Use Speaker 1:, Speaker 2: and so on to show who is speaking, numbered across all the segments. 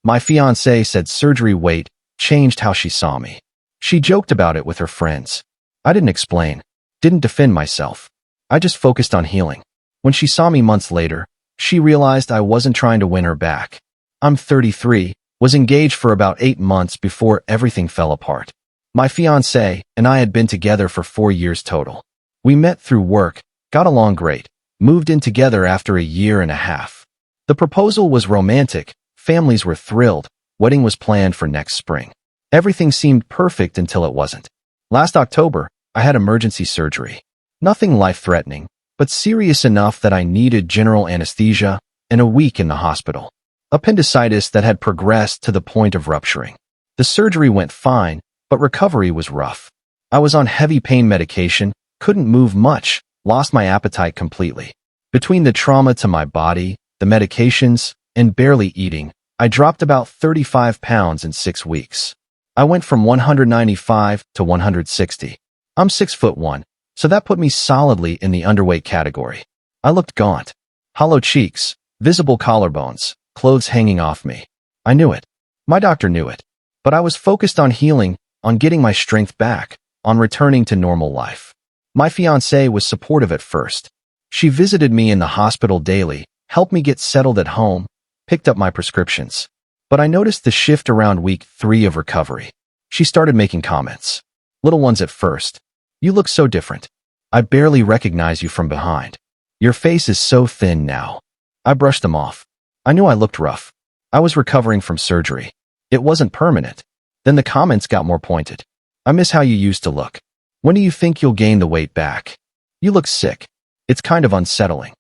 Speaker 1: My fiancée said surgery weight changed how she saw me. She joked about it with her friends. I didn't explain, didn't defend myself. I just focused on healing. When she saw me months later, she realized I wasn't trying to win her back. I'm 33, was engaged for about 8 months before everything fell apart. My fiancé and I had been together for 4 years total. We met through work, got along great, moved in together after a year and a half. The proposal was romantic, families were thrilled, wedding was planned for next spring. Everything seemed perfect until it wasn't. Last October, I had emergency surgery. Nothing life-threatening, but serious enough that I needed general anesthesia and a week in the hospital. Appendicitis that had progressed to the point of rupturing. The surgery went fine, but recovery was rough. I was on heavy pain medication, couldn't move much, lost my appetite completely. Between the trauma to my body, the medications, and barely eating, I dropped about 35 pounds in 6 weeks. I went from 195 to 160. I'm 6'1", so that put me solidly in the underweight category. I looked gaunt. Hollow cheeks, visible collarbones, clothes hanging off me. I knew it. My doctor knew it. But I was focused on healing, on getting my strength back, on returning to normal life. My fiancée was supportive at first. She visited me in the hospital daily, helped me get settled at home, picked up my prescriptions. But I noticed the shift around week 3 of recovery. She started making comments. Little ones at first. You look so different. I barely recognize you from behind. Your face is so thin now. I brushed them off. I knew I looked rough. I was recovering from surgery. It wasn't permanent. Then the comments got more pointed. I miss how you used to look. When do you think you'll gain the weight back? You look sick. It's kind of unsettling.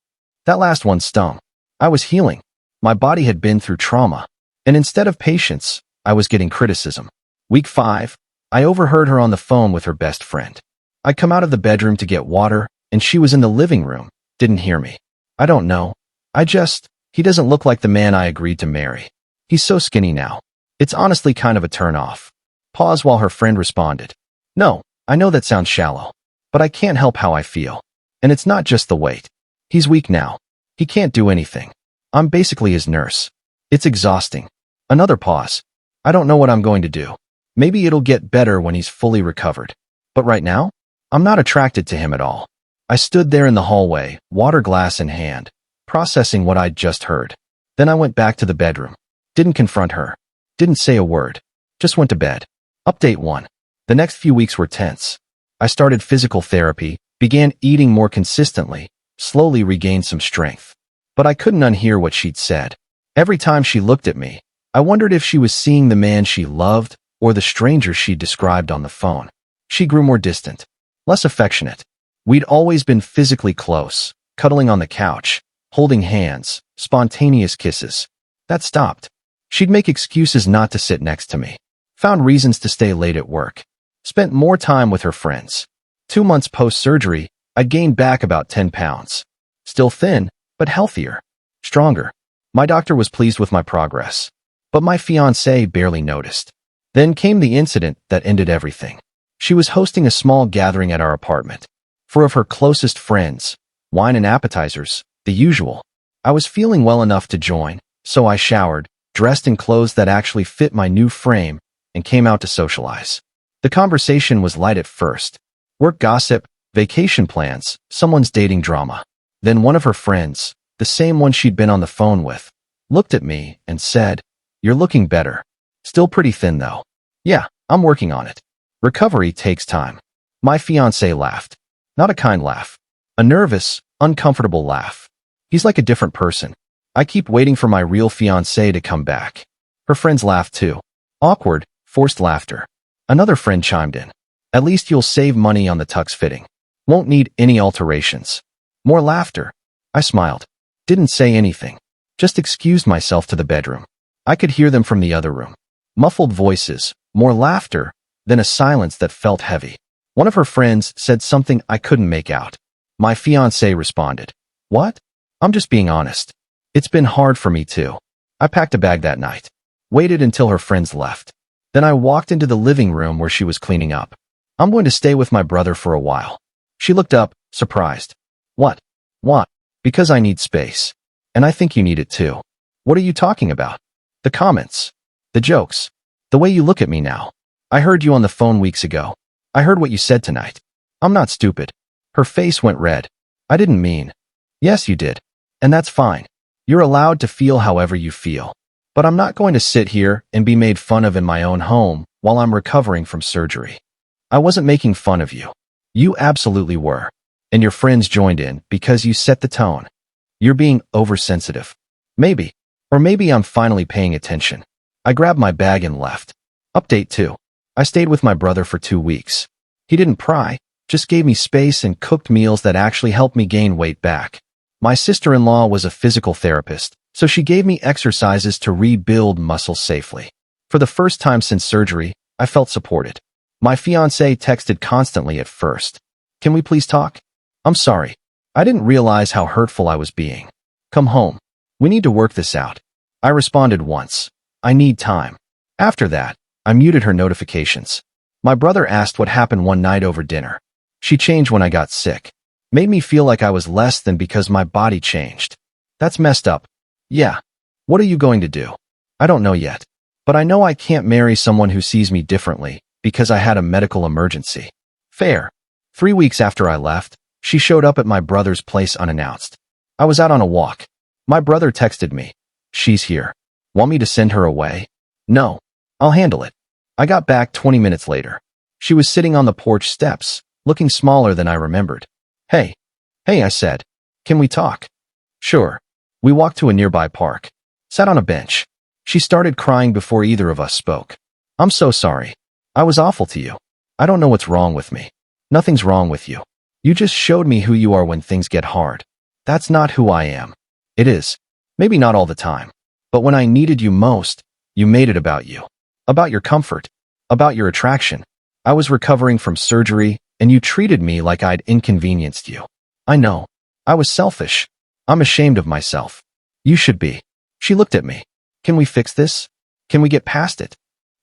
Speaker 1: That last one stung. I was healing. My body had been through trauma. And instead of patience, I was getting criticism. Week 5, I overheard her on the phone with her best friend. I'd come out of the bedroom to get water, and she was in the living room, didn't hear me. I don't know. He doesn't look like the man I agreed to marry. He's so skinny now. It's honestly kind of a turn-off. Pause while her friend responded. No, I know that sounds shallow, but I can't help how I feel. And it's not just the weight. He's weak now. He can't do anything. I'm basically his nurse. It's exhausting. Another pause. I don't know what I'm going to do. Maybe it'll get better when he's fully recovered. But right now, I'm not attracted to him at all. I stood there in the hallway, water glass in hand, processing what I'd just heard. Then I went back to the bedroom. Didn't confront her. Didn't say a word. Just went to bed. Update 1. The next few weeks were tense. I started physical therapy, began eating more consistently, slowly regained some strength. But I couldn't unhear what she'd said. Every time she looked at me, I wondered if she was seeing the man she loved or the stranger she described on the phone. She grew more distant, less affectionate. We'd always been physically close, cuddling on the couch, holding hands, spontaneous kisses. That stopped. She'd make excuses not to sit next to me. Found reasons to stay late at work. Spent more time with her friends. 2 months post-surgery, I'd gained back about 10 pounds. Still thin, but healthier. Stronger. My doctor was pleased with my progress. But my fiancée barely noticed. Then came the incident that ended everything. She was hosting a small gathering at our apartment. 4 of her closest friends. Wine and appetizers. The usual. I was feeling well enough to join, so I showered, dressed in clothes that actually fit my new frame, and came out to socialize. The conversation was light at first. Work gossip, vacation plans, someone's dating drama. Then one of her friends, the same one she'd been on the phone with, looked at me and said, "You're looking better. Still pretty thin though." Yeah, I'm working on it. Recovery takes time. My fiancé laughed. Not a kind laugh. A nervous, uncomfortable laugh. He's like a different person. I keep waiting for my real fiancé to come back. Her friends laughed too. Awkward, forced laughter. Another friend chimed in. At least you'll save money on the tux fitting. Won't need any alterations. More laughter. I smiled. Didn't say anything. Just excused myself to the bedroom. I could hear them from the other room. Muffled voices, more laughter, then a silence that felt heavy. One of her friends said something I couldn't make out. My fiancé responded. What? I'm just being honest. It's been hard for me too. I packed a bag that night. Waited until her friends left. Then I walked into the living room where she was cleaning up. I'm going to stay with my brother for a while. She looked up, surprised. What? What? Because I need space. And I think you need it too. What are you talking about? The comments. The jokes. The way you look at me now. I heard you on the phone weeks ago. I heard what you said tonight. I'm not stupid. Her face went red. I didn't mean. Yes, you did. And that's fine. You're allowed to feel however you feel. But I'm not going to sit here and be made fun of in my own home while I'm recovering from surgery. I wasn't making fun of you. You absolutely were. And your friends joined in because you set the tone. You're being oversensitive. Maybe. Or maybe I'm finally paying attention. I grabbed my bag and left. Update 2. I stayed with my brother for 2 weeks. He didn't pry, just gave me space and cooked meals that actually helped me gain weight back. My sister-in-law was a physical therapist, so she gave me exercises to rebuild muscle safely. For the first time since surgery, I felt supported. My fiancée texted constantly at first. Can we please talk? I'm sorry. I didn't realize how hurtful I was being. Come home. We need to work this out. I responded once. I need time. After that, I muted her notifications. My brother asked what happened one night over dinner. She changed when I got sick. Made me feel like I was less than because my body changed. That's messed up. Yeah. What are you going to do? I don't know yet. But I know I can't marry someone who sees me differently because I had a medical emergency. Fair. 3 weeks after I left, she showed up at my brother's place unannounced. I was out on a walk. My brother texted me. She's here. Want me to send her away? No. I'll handle it. I got back 20 minutes later. She was sitting on the porch steps, looking smaller than I remembered. Hey. Hey, I said. Can we talk? Sure. We walked to a nearby park. Sat on a bench. She started crying before either of us spoke. I'm so sorry. I was awful to you. I don't know what's wrong with me. Nothing's wrong with you. You just showed me who you are when things get hard. That's not who I am. It is. Maybe not all the time. But when I needed you most, you made it about you. About your comfort. About your attraction. I was recovering from surgery, and you treated me like I'd inconvenienced you. I know. I was selfish. I'm ashamed of myself. You should be. She looked at me. Can we fix this? Can we get past it?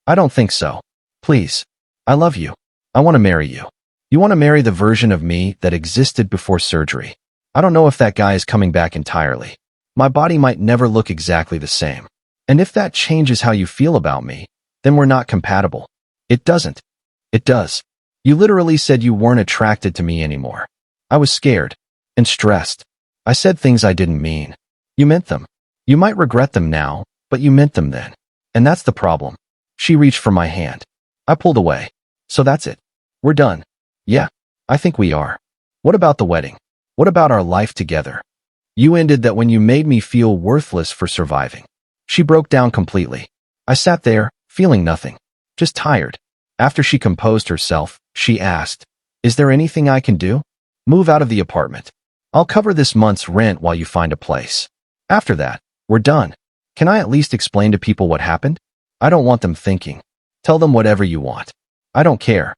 Speaker 1: I don't think so. Please. I love you. I want to marry you. You want to marry the version of me that existed before surgery. I don't know if that guy is coming back entirely. My body might never look exactly the same. And if that changes how you feel about me, then we're not compatible. It doesn't. It does. You literally said you weren't attracted to me anymore. I was scared and stressed. I said things I didn't mean. You meant them. You might regret them now, but you meant them then. And that's the problem. She reached for my hand. I pulled away. So that's it. We're done. Yeah, I think we are. What about the wedding? What about our life together? You ended that when you made me feel worthless for surviving. She broke down completely. I sat there, feeling nothing. Just tired. After she composed herself, she asked, "Is there anything I can do?" Move out of the apartment. I'll cover this month's rent while you find a place. After that, we're done. Can I at least explain to people what happened? I don't want them thinking. Tell them whatever you want. I don't care.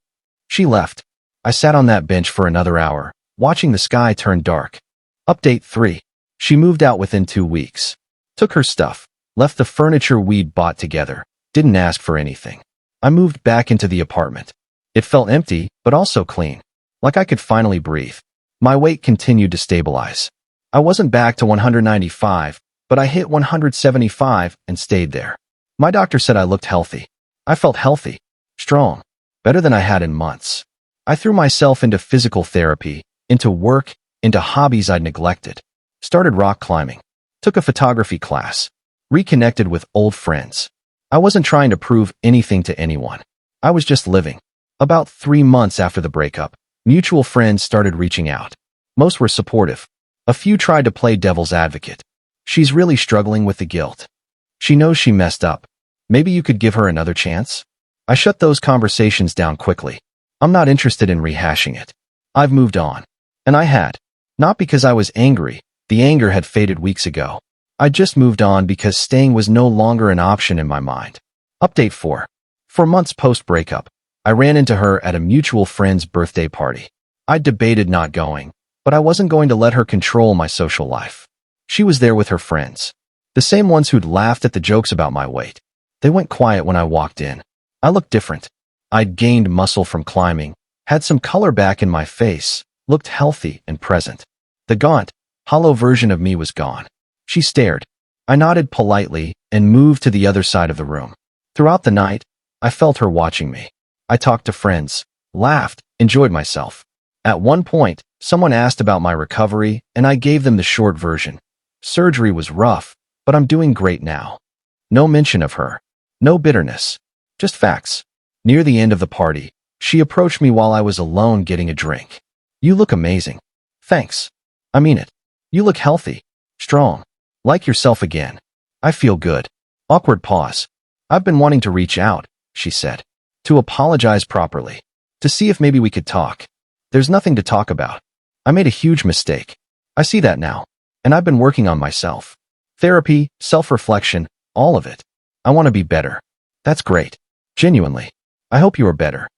Speaker 1: She left. I sat on that bench for another hour, watching the sky turn dark. Update 3. She moved out within 2 weeks. Took her stuff, left the furniture we'd bought together, didn't ask for anything. I moved back into the apartment. It felt empty, but also clean. Like I could finally breathe. My weight continued to stabilize. I wasn't back to 195, but I hit 175 and stayed there. My doctor said I looked healthy. I felt healthy, strong, better than I had in months. I threw myself into physical therapy, into work, into hobbies I'd neglected. Started rock climbing. Took a photography class. Reconnected with old friends. I wasn't trying to prove anything to anyone. I was just living. About 3 months after the breakup, mutual friends started reaching out. Most were supportive. A few tried to play devil's advocate. She's really struggling with the guilt. She knows she messed up. Maybe you could give her another chance? I shut those conversations down quickly. I'm not interested in rehashing it. I've moved on. And I had. Not because I was angry. The anger had faded weeks ago. I just moved on because staying was no longer an option in my mind. Update 4. 4 months post-breakup, I ran into her at a mutual friend's birthday party. I debated not going, but I wasn't going to let her control my social life. She was there with her friends. The same ones who'd laughed at the jokes about my weight. They went quiet when I walked in. I looked different. I'd gained muscle from climbing, had some color back in my face, looked healthy and present. The gaunt, hollow version of me was gone. She stared. I nodded politely and moved to the other side of the room. Throughout the night, I felt her watching me. I talked to friends, laughed, enjoyed myself. At one point, someone asked about my recovery, and I gave them the short version. Surgery was rough, but I'm doing great now. No mention of her. No bitterness. Just facts. Near the end of the party, she approached me while I was alone getting a drink. You look amazing. Thanks. I mean it. You look healthy. Strong. Like yourself again. I feel good. Awkward pause. I've been wanting to reach out, she said. To apologize properly. To see if maybe we could talk. There's nothing to talk about. I made a huge mistake. I see that now. And I've been working on myself. Therapy, self-reflection, all of it. I want to be better. That's great. Genuinely. I hope you are better.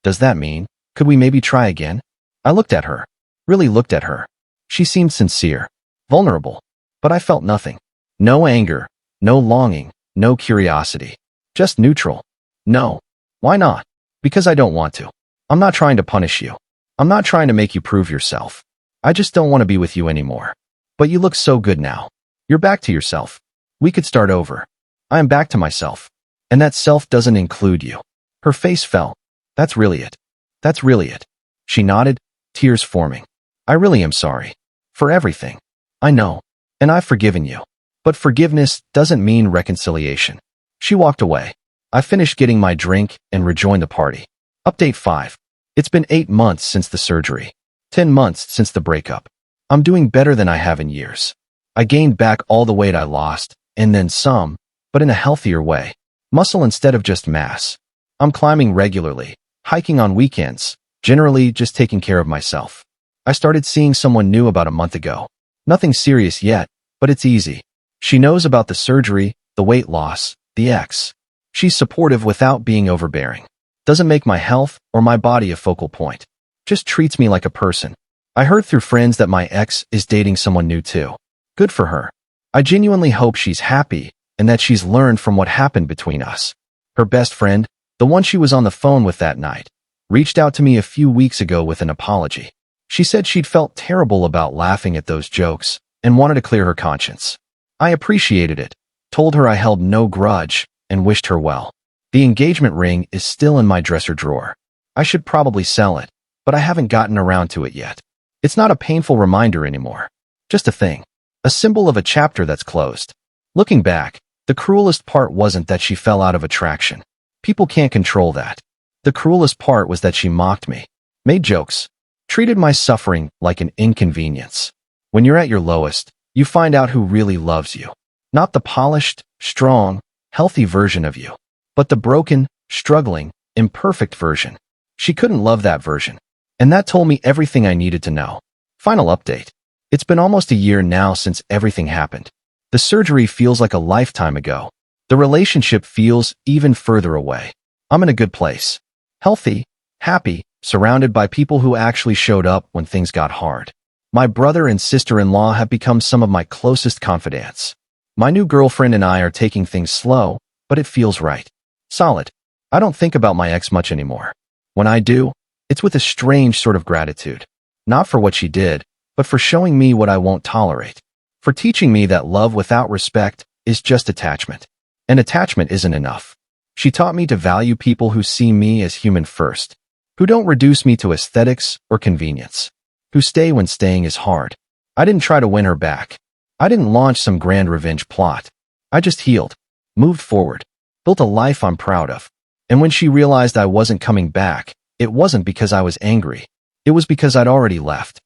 Speaker 1: Does that mean, could we maybe try again? I looked at her. Really looked at her. She seemed sincere. Vulnerable. But I felt nothing. No anger. No longing. No curiosity. Just neutral. No. Why not? Because I don't want to. I'm not trying to punish you. I'm not trying to make you prove yourself. I just don't want to be with you anymore. But you look so good now. You're back to yourself. We could start over. I am back to myself. And that self doesn't include you. Her face fell. That's really it. That's really it. She nodded, tears forming. I really am sorry. For everything. I know. And I've forgiven you. But forgiveness doesn't mean reconciliation. She walked away. I finished getting my drink and rejoined the party. Update 5. It's been 8 months since the surgery. 10 months since the breakup. I'm doing better than I have in years. I gained back all the weight I lost, and then some, but in a healthier way. Muscle instead of just mass. I'm climbing regularly, hiking on weekends, generally just taking care of myself. I started seeing someone new about a month ago. Nothing serious yet, but it's easy. She knows about the surgery, the weight loss, the ex. She's supportive without being overbearing. Doesn't make my health or my body a focal point. Just treats me like a person. I heard through friends that my ex is dating someone new too. Good for her. I genuinely hope she's happy and that she's learned from what happened between us. Her best friend, the one she was on the phone with that night, reached out to me a few weeks ago with an apology. She said she'd felt terrible about laughing at those jokes and wanted to clear her conscience. I appreciated it, told her I held no grudge, and wished her well. The engagement ring is still in my dresser drawer. I should probably sell it, but I haven't gotten around to it yet. It's not a painful reminder anymore. Just a thing. A symbol of a chapter that's closed. Looking back, the cruelest part wasn't that she fell out of attraction. People can't control that. The cruelest part was that she mocked me, made jokes, treated my suffering like an inconvenience. When you're at your lowest, you find out who really loves you. Not the polished, strong, healthy version of you, but the broken, struggling, imperfect version. She couldn't love that version. And that told me everything I needed to know. Final update. It's been almost a year now since everything happened. The surgery feels like a lifetime ago. The relationship feels even further away. I'm in a good place. Healthy, happy, surrounded by people who actually showed up when things got hard. My brother and sister-in-law have become some of my closest confidants. My new girlfriend and I are taking things slow, but it feels right. Solid. I don't think about my ex much anymore. When I do, it's with a strange sort of gratitude. Not for what she did, but for showing me what I won't tolerate. For teaching me that love without respect is just attachment. And attachment isn't enough. She taught me to value people who see me as human first. Who don't reduce me to aesthetics or convenience. Who stay when staying is hard. I didn't try to win her back. I didn't launch some grand revenge plot. I just healed, moved forward, built a life I'm proud of. And when she realized I wasn't coming back, it wasn't because I was angry. It was because I'd already left.